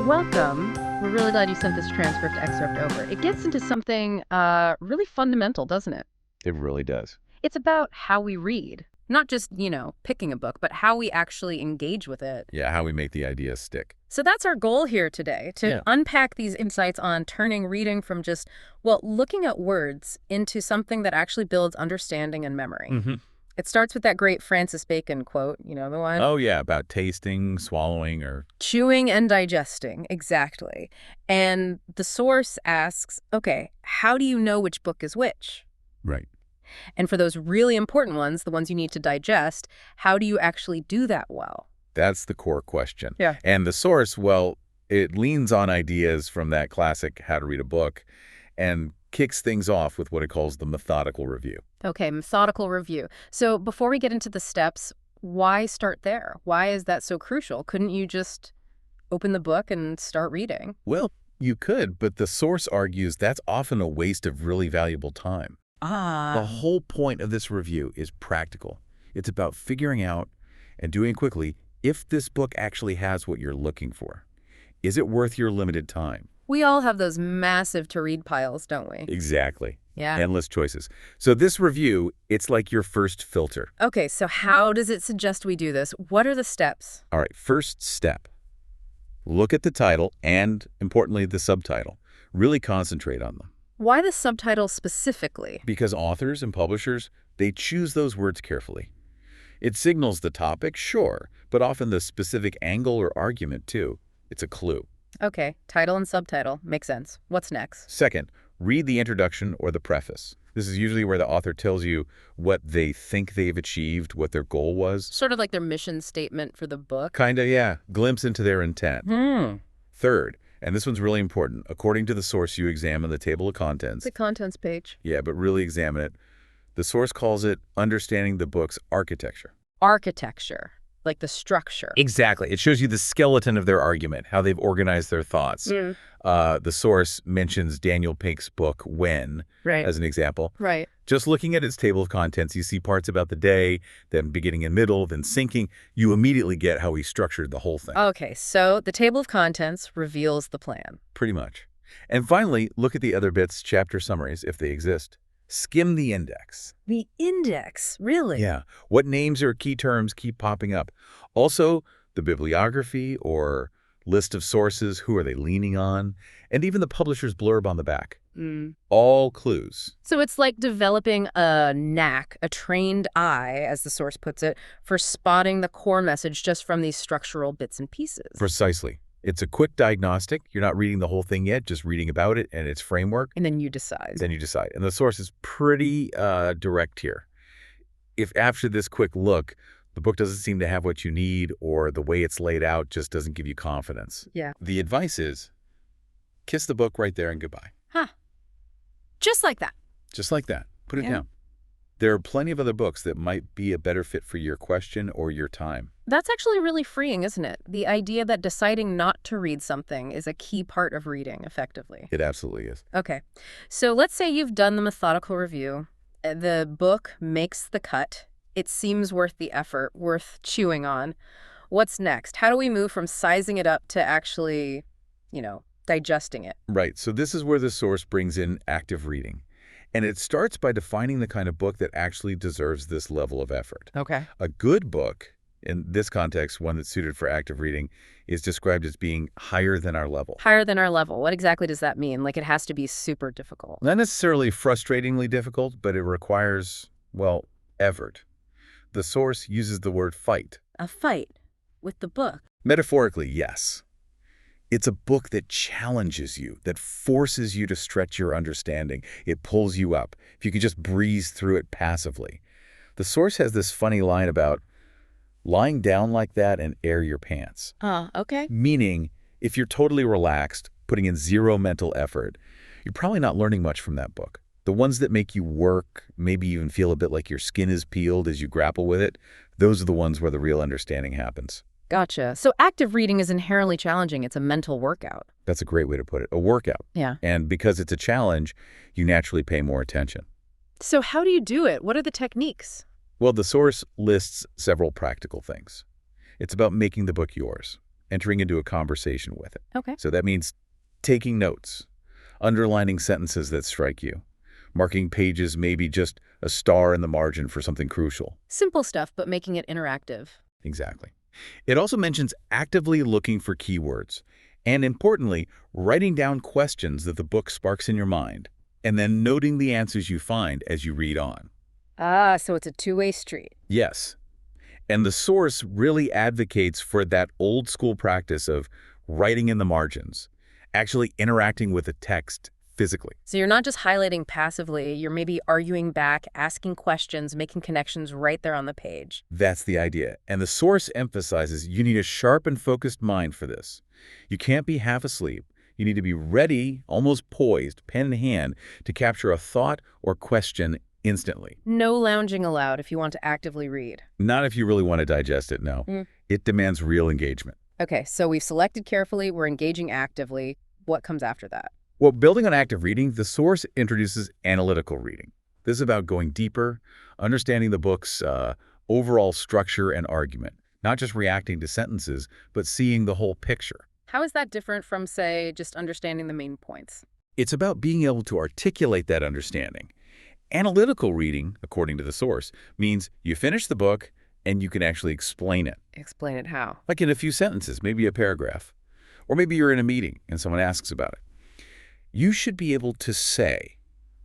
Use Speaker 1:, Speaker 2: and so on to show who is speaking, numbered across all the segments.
Speaker 1: Welcome. We're really glad you sent this transcript excerpt over. It gets into something really fundamental, doesn't it?
Speaker 2: It really does.
Speaker 1: It's about how we read. Not just, picking a book, but how we actually engage with it.
Speaker 2: Yeah, how we make the ideas stick.
Speaker 1: So that's our goal here today, to
Speaker 2: Yeah.
Speaker 1: unpack these insights on turning reading from just, looking at words into something that actually builds understanding and memory.
Speaker 2: Mm-hmm.
Speaker 1: It starts with that great Francis Bacon quote, the one?
Speaker 2: Oh, yeah, about tasting, swallowing, or...
Speaker 1: Chewing and digesting, exactly. And the source asks, okay, how do you know which book is which?
Speaker 2: Right.
Speaker 1: And for those really important ones, the ones you need to digest, how do you actually do that well?
Speaker 2: That's the core question.
Speaker 1: Yeah.
Speaker 2: And the source, well, it leans on ideas from that classic How to Read a Book and kicks things off with what it calls the methodical review.
Speaker 1: Okay, methodical review. So before we get into the steps, why start there? Why is that so crucial? Couldn't you just open the book and start reading?
Speaker 2: Well, you could, but the source argues that's often a waste of really valuable time. The whole point of this review is practical. It's about figuring out and doing quickly if this book actually has what you're looking for. Is it worth your limited time?
Speaker 1: We all have those massive to-read piles, don't we?
Speaker 2: Exactly.
Speaker 1: Yeah.
Speaker 2: Endless choices. So this review, it's like your first filter.
Speaker 1: Okay, so how does it suggest we do this? What are the steps?
Speaker 2: All right, first step. Look at the title and, importantly, the subtitle. Really concentrate on them.
Speaker 1: Why the subtitle specifically?
Speaker 2: Because authors and publishers, they choose those words carefully. It signals the topic, sure, but often the specific angle or argument, too. It's a clue.
Speaker 1: Okay, title and subtitle. Makes sense. What's next?
Speaker 2: Second, read the introduction or the preface. This is usually where the author tells you what they think they've achieved, what their goal was.
Speaker 1: Sort of like their mission statement for the book.
Speaker 2: Kinda, yeah. Glimpse into their intent. Third, and this one's really important, according to the source, you examine the table of contents.
Speaker 1: The contents page.
Speaker 2: Yeah, but really examine it. The source calls it understanding the book's architecture.
Speaker 1: Architecture. Like the structure.
Speaker 2: Exactly. It shows you the skeleton of their argument, how they've organized their thoughts. The source mentions Daniel Pink's book, When,
Speaker 1: Right.
Speaker 2: as an example.
Speaker 1: Right.
Speaker 2: Just looking at its table of contents, you see parts about the day, then beginning and middle, then sinking. You immediately get how he structured the whole thing.
Speaker 1: Okay, so the table of contents reveals the plan.
Speaker 2: Pretty much. And finally, look at the other bits, chapter summaries, if they exist. Skim the index.
Speaker 1: The index, really?
Speaker 2: Yeah. What names or key terms keep popping up? Also, the bibliography or list of sources, who are they leaning on, and even the publisher's blurb on the back. All clues.
Speaker 1: So it's like developing a knack, a trained eye, as the source puts it, for spotting the core message just from these structural bits and pieces.
Speaker 2: Precisely. It's a quick diagnostic. You're not reading the whole thing yet, just reading about it and its framework.
Speaker 1: And then you decide.
Speaker 2: Then you decide. And the source is pretty direct here. If after this quick look, the book doesn't seem to have what you need or the way it's laid out just doesn't give you confidence,
Speaker 1: Yeah.
Speaker 2: the advice is kiss the book right there and goodbye.
Speaker 1: Huh. Just like that.
Speaker 2: Just like that. Put it
Speaker 1: Yeah.
Speaker 2: down. There are plenty of other books that might be a better fit for your question or your time.
Speaker 1: That's actually really freeing, isn't it? The idea that deciding not to read something is a key part of reading effectively.
Speaker 2: It absolutely is.
Speaker 1: Okay, so let's say you've done the methodical review. The book makes the cut. It seems worth the effort, worth chewing on. What's next? How do we move from sizing it up to actually, digesting it?
Speaker 2: Right. So this is where the source brings in active reading. And it starts by defining the kind of book that actually deserves this level of effort.
Speaker 1: Okay.
Speaker 2: A good book, in this context, one that's suited for active reading, is described as being higher than our level.
Speaker 1: Higher than our level. What exactly does that mean? Like it has to be super difficult.
Speaker 2: Not necessarily frustratingly difficult, but it requires, well, effort. The source uses the word fight.
Speaker 1: A fight with the book.
Speaker 2: Metaphorically, yes. It's a book that challenges you, that forces you to stretch your understanding. It pulls you up. If you can just breeze through it passively. The source has this funny line about lying down like that and air your pants.
Speaker 1: Okay.
Speaker 2: Meaning, if you're totally relaxed, putting in zero mental effort, you're probably not learning much from that book. The ones that make you work, maybe even feel a bit like your skin is peeled as you grapple with it, those are the ones where the real understanding happens.
Speaker 1: Gotcha. So active reading is inherently challenging. It's a mental workout.
Speaker 2: That's a great way to put it, a workout.
Speaker 1: Yeah.
Speaker 2: And because it's a challenge, you naturally pay more attention.
Speaker 1: So how do you do it? What are the techniques?
Speaker 2: Well, the source lists several practical things. It's about making the book yours. entering into a conversation with it.
Speaker 1: Okay.
Speaker 2: So that means taking notes, underlining sentences that strike you, marking pages, maybe just a star in the margin for something crucial.
Speaker 1: Simple stuff, but making it interactive.
Speaker 2: Exactly. It also mentions actively looking for keywords and, importantly, writing down questions that the book sparks in your mind and then noting the answers you find as you read on.
Speaker 1: Ah, so it's a two-way street.
Speaker 2: Yes. And the source really advocates for that old school practice of writing in the margins, actually interacting with the text physically.
Speaker 1: So you're not just highlighting passively, you're maybe arguing back, asking questions, making connections right there on the page.
Speaker 2: That's the idea. And the source emphasizes you need a sharp and focused mind for this. You can't be half asleep. You need to be ready, almost poised, pen in hand, to capture a thought or question instantly.
Speaker 1: No lounging allowed if you want to actively read.
Speaker 2: Not if you really want to digest it, no. It demands real engagement.
Speaker 1: Okay, so we've selected carefully, we're engaging actively. What comes after that?
Speaker 2: Well, building on active reading, the source introduces analytical reading. This is about going deeper, understanding the book's overall structure and argument, not just reacting to sentences, but seeing the whole picture.
Speaker 1: How is that different from, say, just understanding the main points?
Speaker 2: It's about being able to articulate that understanding. Analytical reading, according to the source, means you finish the book and you can actually explain it.
Speaker 1: Explain it how?
Speaker 2: Like in a few sentences, maybe a paragraph. Or maybe you're in a meeting and someone asks about it. You should be able to say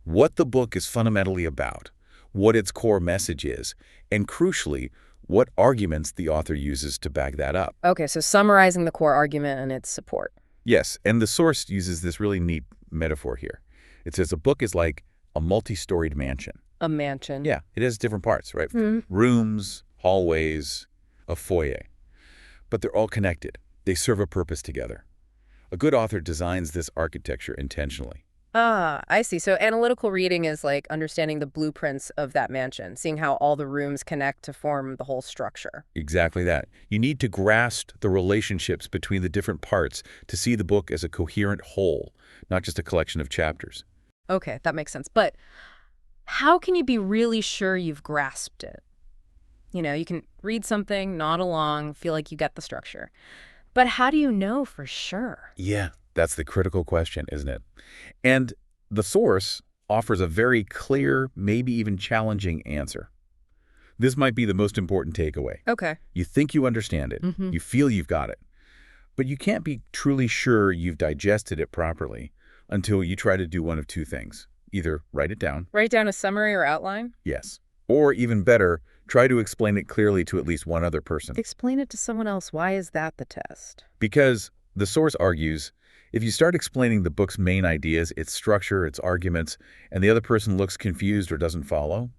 Speaker 2: what the book is fundamentally about, what its core message is, and crucially, what arguments the author uses to back that up.
Speaker 1: Okay, so summarizing the core argument and its support.
Speaker 2: Yes, and the source uses this really neat metaphor here. It says a book is like a multi-storied mansion.
Speaker 1: A mansion.
Speaker 2: Yeah, it has different parts, right? Rooms, hallways, a foyer. But they're all connected. They serve a purpose together. A good author designs this architecture intentionally.
Speaker 1: Ah, I see. So analytical reading is like understanding the blueprints of that mansion, seeing how all the rooms connect to form the whole structure.
Speaker 2: Exactly that. You need to grasp the relationships between the different parts to see the book as a coherent whole, not just a collection of chapters.
Speaker 1: Okay, that makes sense. But how can you be really sure you've grasped it? You know, you can read something, nod along, feel like you get the structure. But how do you know for sure?
Speaker 2: Yeah, that's the critical question, isn't it? And the source offers a very clear, maybe even challenging answer. This might be the most important takeaway.
Speaker 1: Okay.
Speaker 2: You think you understand it. You feel you've got it. But you can't be truly sure you've digested it properly until you try to do one of two things. Either write it down.
Speaker 1: Write down a summary or outline?
Speaker 2: Yes. Or even better, try to explain it clearly to at least one other person.
Speaker 1: Explain it to someone else. Why is that the test?
Speaker 2: Because the source argues, if you start explaining the book's main ideas, its structure, its arguments, and the other person looks confused or doesn't follow,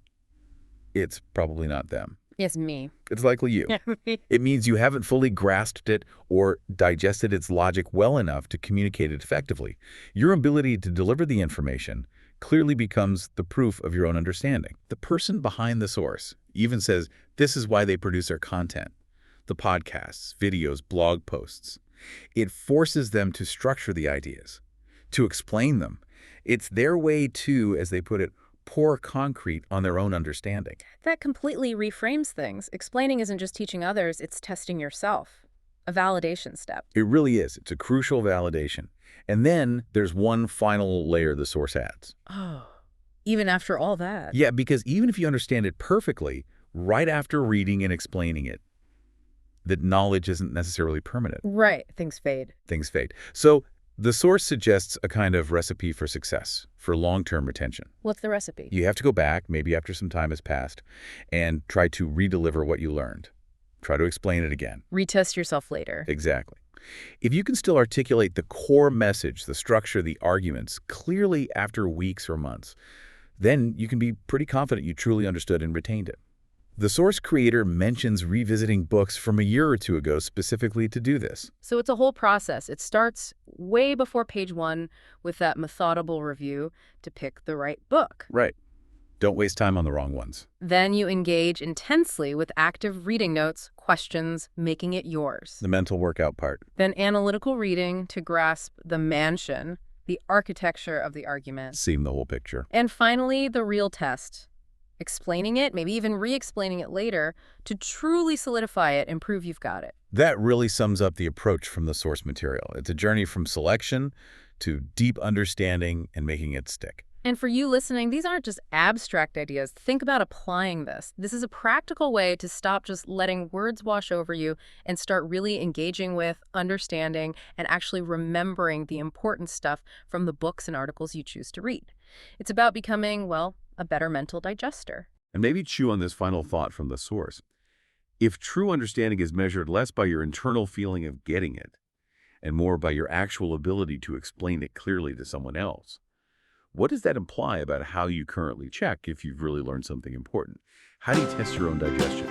Speaker 2: it's probably not them.
Speaker 1: Yes, me.
Speaker 2: It's likely you. It means you haven't fully grasped it or digested its logic well enough to communicate it effectively. Your ability to deliver the information clearly becomes the proof of your own understanding. The person behind the source even says this is why they produce their content. The podcasts, videos, blog posts. It forces them to structure the ideas, to explain them. It's their way to, as they put it, pour concrete on their own understanding.
Speaker 1: That completely reframes things. Explaining isn't just teaching others, it's testing yourself. A validation step.
Speaker 2: It really is. It's a crucial validation. And then there's one final layer the source adds.
Speaker 1: Oh, even after all that?
Speaker 2: Yeah, because even if you understand it perfectly, right after reading and explaining it, that knowledge isn't necessarily permanent.
Speaker 1: Right. Things fade.
Speaker 2: Things fade. So the source suggests a kind of recipe for success, for long-term retention.
Speaker 1: What's the recipe?
Speaker 2: You have to go back, maybe after some time has passed, and try to redeliver what you learned. Try to explain it again.
Speaker 1: Retest yourself later.
Speaker 2: Exactly. If you can still articulate the core message, the structure, the arguments clearly after weeks or months, then you can be pretty confident you truly understood and retained it. The source creator mentions revisiting books from a year or two ago specifically to do this.
Speaker 1: So it's a whole process. It starts way before page 1 with that methodical review to pick the right book.
Speaker 2: Right. Don't waste time on the wrong ones.
Speaker 1: Then you engage intensely with active reading notes, questions, making it yours.
Speaker 2: The mental workout part.
Speaker 1: Then analytical reading to grasp the mansion, the architecture of the argument.
Speaker 2: Seeing the whole picture.
Speaker 1: And finally, the real test. explaining it, maybe even re-explaining it later to truly solidify it and prove you've got it.
Speaker 2: That really sums up the approach from the source material. It's a journey from selection to deep understanding and making it stick.
Speaker 1: And for you listening, these aren't just abstract ideas. Think about applying this. This is a practical way to stop just letting words wash over you and start really engaging with, understanding, and actually remembering the important stuff from the books and articles you choose to read. It's about becoming, well, a better mental digester.
Speaker 3: And maybe chew on this final thought from the source. If true understanding is measured less by your internal feeling of getting it and more by your actual ability to explain it clearly to someone else, what does that imply about how you currently check if you've really learned something important? How do you test your own digestion?